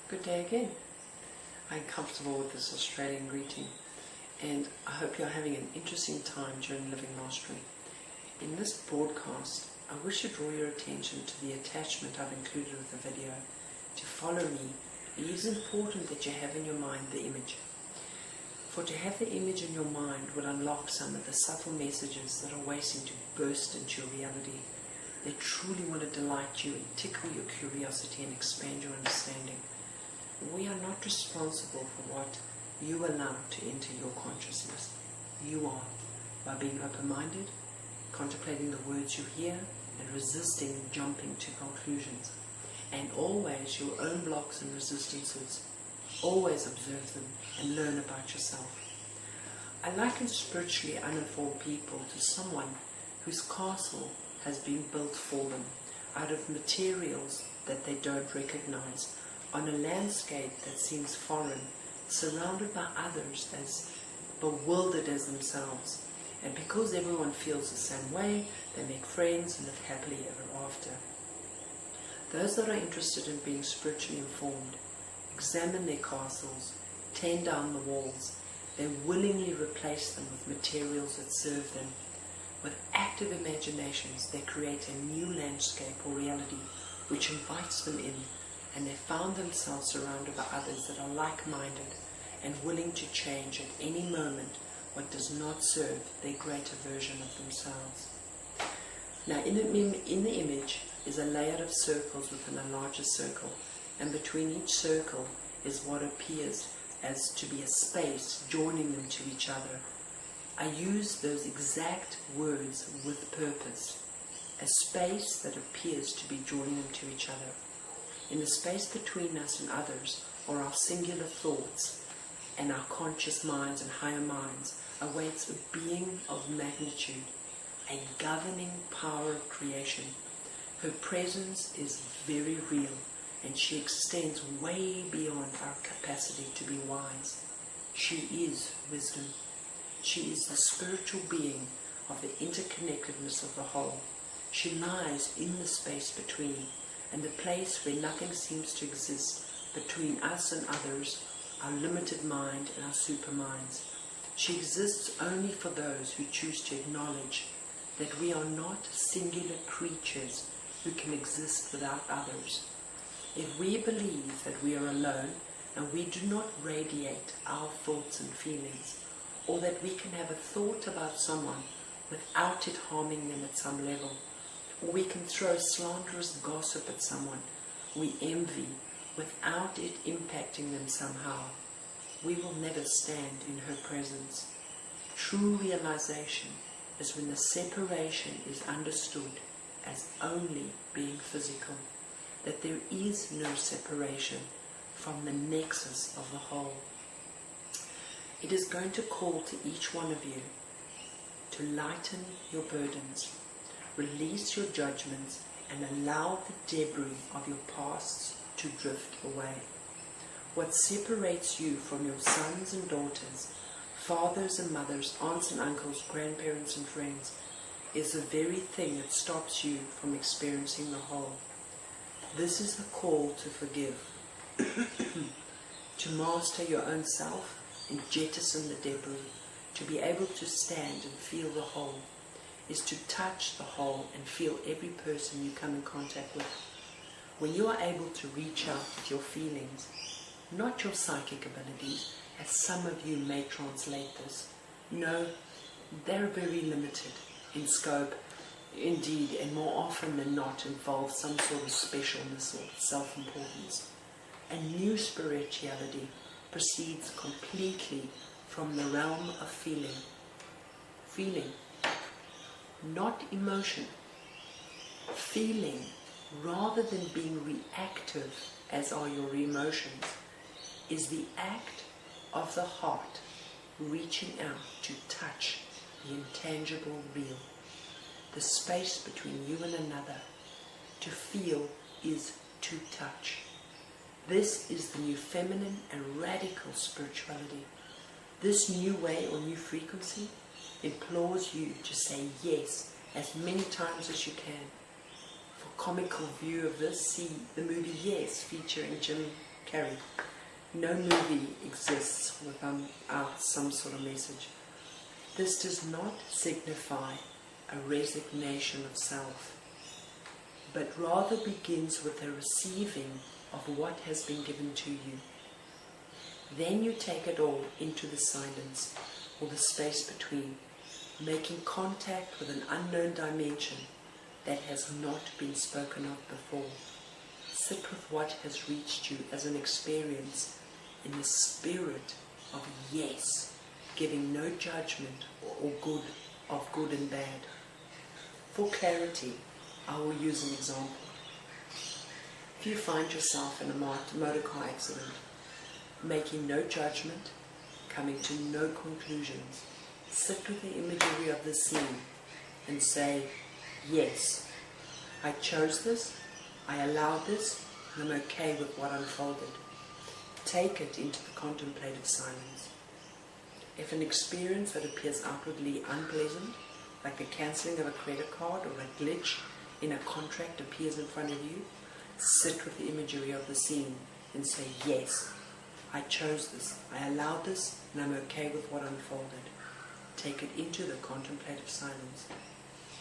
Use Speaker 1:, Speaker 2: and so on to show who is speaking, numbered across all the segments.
Speaker 1: Good day again. I'm comfortable with this Australian greeting, and I hope you're having an interesting time during Living Mastery. In this broadcast, I wish to draw your attention to the attachment I've included with the video. To follow me, it is important that you have in your mind the image. For to have the image in your mind will unlock some of the subtle messages that are waiting to burst into your reality. They truly want to delight you and tickle your curiosity and expand your understanding. We are not responsible for what you allow to enter your consciousness. You are, by being open-minded, contemplating the words you hear, and resisting jumping to conclusions. And always your own blocks and resistances. Always observe them and learn about yourself. I liken spiritually uninformed people to someone whose castle has been built for them out of materials that they don't recognize, on a landscape that seems foreign, surrounded by others as bewildered as themselves. And because everyone feels the same way, they make friends and live happily ever after. Those that are interested in being spiritually informed examine their castles, tear down the walls. They willingly replace them with materials that serve them. With active imaginations, they create a new landscape or reality which invites them in, and they found themselves surrounded by others that are like-minded and willing to change at any moment what does not serve their greater version of themselves. Now, in the image is a layout of circles within a larger circle, and between each circle is what appears as to be a space joining them to each other. I use those exact words with purpose. A space that appears to be joining them to each other. In the space between us and others are our singular thoughts, and our conscious minds and higher minds awaits a being of magnitude, a governing power of creation. Her presence is very real, and she extends way beyond our capacity to be wise. She is wisdom. She is the spiritual being of the interconnectedness of the whole. She lies in the space between, and the place where nothing seems to exist between us and others, our limited mind and our superminds. She exists only for those who choose to acknowledge that we are not singular creatures who can exist without others. If we believe that we are alone and we do not radiate our thoughts and feelings, or that we can have a thought about someone without it harming them at some level, or we can throw slanderous gossip at someone we envy without it impacting them somehow, we will never stand in her presence. True realization is when the separation is understood as only being physical, that there is no separation from the nexus of the whole. It is going to call to each one of you to lighten your burdens, release your judgments, and allow the debris of your pasts to drift away. What separates you from your sons and daughters, fathers and mothers, aunts and uncles, grandparents and friends, is the very thing that stops you from experiencing the whole. This is the call to forgive, to master your own self and jettison the debris, to be able to stand and feel the whole, is to touch the whole and feel every person you come in contact with. When you are able to reach out with your feelings, not your psychic abilities, as some of you may translate this. No, they're very limited in scope, indeed, and more often than not involve some sort of specialness or self-importance. A new spirituality proceeds completely from the realm of feeling. Feeling, not emotion. Feeling, rather than being reactive as are your emotions, is the act of the heart reaching out to touch the intangible real, the space between you and another. To feel is to touch. This is the new feminine and radical spirituality. This new way or new frequency implores you to say yes as many times as you can. For comical view of this, see the movie Yes, featuring Jim carry. No movie exists without some sort of message. This does not signify a resignation of self, but rather begins with a receiving of what has been given to you. Then you take it all into the silence, or the space between, making contact with an unknown dimension that has not been spoken of before. Sit with what has reached you as an experience in the spirit of yes, giving no judgment or good and bad. For clarity, I will use an example. If you find yourself in a motor car accident, making no judgment, coming to no conclusions, sit with the imagery of the scene and say, yes, I chose this, I allowed this, and I'm okay with what unfolded. Take it into the contemplative silence. If an experience that appears outwardly unpleasant, like the cancelling of a credit card or a glitch in a contract appears in front of you, sit with the imagery of the scene and say, yes, I chose this, I allowed this, and I'm okay with what unfolded. Take it into the contemplative silence.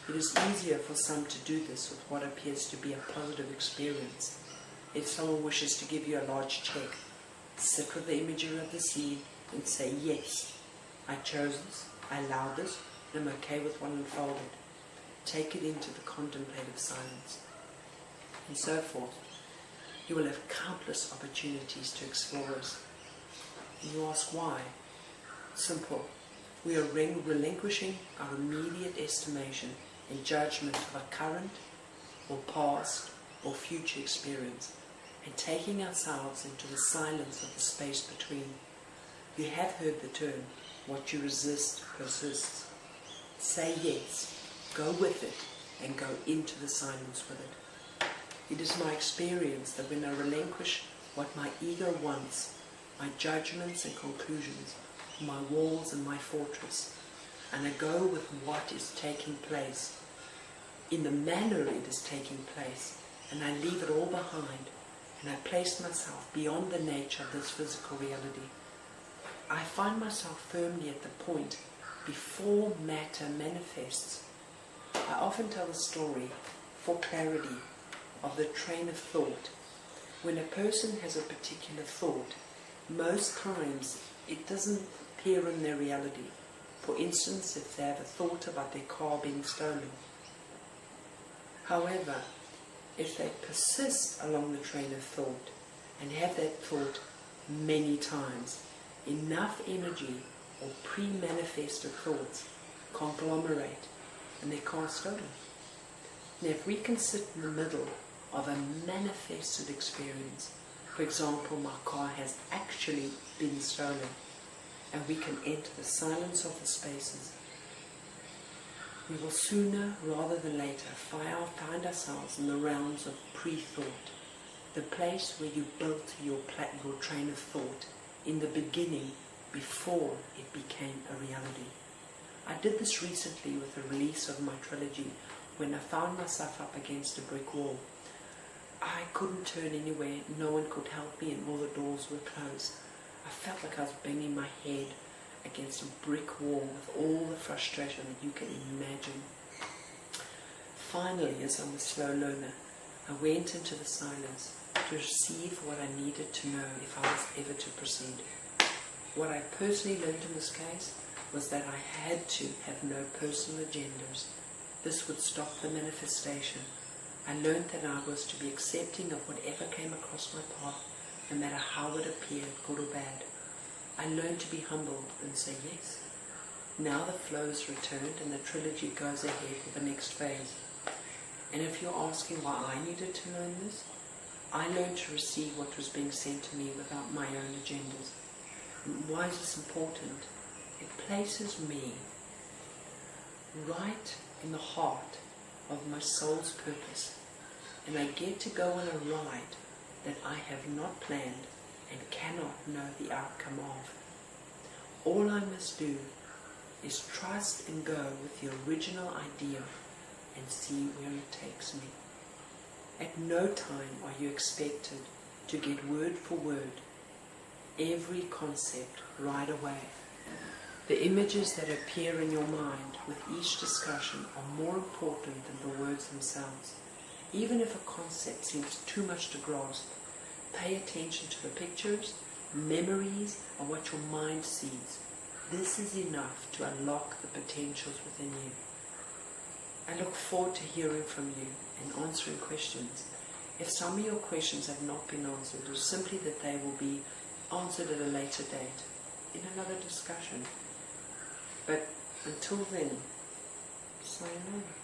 Speaker 1: It is easier for some to do this with what appears to be a positive experience. If someone wishes to give you a large check, sit with the imagery of the scene and say, yes, I chose this, I allowed this, and I'm okay with what unfolded. Take it into the contemplative silence. And so forth. You will have countless opportunities to explore this. And you ask why? Simple. We are relinquishing our immediate estimation and judgment of our current or past or future experience and taking ourselves into the silence of the space between. You have heard the term, what you resist persists. Say yes, go with it, and go into the silence with it. It is my experience that when I relinquish what my ego wants, my judgments and conclusions, my walls and my fortress, and I go with what is taking place, in the manner it is taking place, and I leave it all behind, and I place myself beyond the nature of this physical reality. I find myself firmly at the point before matter manifests. I often tell the story, for clarity, of the train of thought. When a person has a particular thought, most times it doesn't appear in their reality. For instance, if they have a thought about their car being stolen. However, if they persist along the train of thought and have that thought many times, enough energy or pre-manifested thoughts conglomerate and their car is stolen. Now, if we can sit in the middle of a manifested experience, for example, my car has actually been stolen, and we can enter the silence of the spaces, we will sooner rather than later find ourselves in the realms of pre-thought, the place where you built your train of thought in the beginning before it became a reality. I did this recently with the release of my trilogy when I found myself up against a brick wall. I couldn't turn anywhere, no one could help me, and all the doors were closed. I felt like I was banging my head against a brick wall with all the frustration that you can imagine. Finally, as I'm a slow learner, I went into the silence to receive what I needed to know if I was ever to proceed. What I personally learned in this case was that I had to have no personal agendas. This would stop the manifestation. I learned that I was to be accepting of whatever came across my path, no matter how it appeared, good or bad. I learned to be humbled and say yes. Now the flow is returned and the trilogy goes ahead with the next phase. And if you're asking why I needed to learn this, I learned to receive what was being sent to me without my own agendas. And why is this important? It places me right in the heart of my soul's purpose, and I get to go on a ride that I have not planned and cannot know the outcome of. All I must do is trust and go with the original idea and see where it takes me. At no time are you expected to get word for word every concept right away. The images that appear in your mind with each discussion are more important than the words themselves. Even if a concept seems too much to grasp, pay attention to the pictures, memories, and what your mind sees. This is enough to unlock the potentials within you. I look forward to hearing from you and answering questions. If some of your questions have not been answered, it's simply that they will be answered at a later date in another discussion. But until then, sayonara.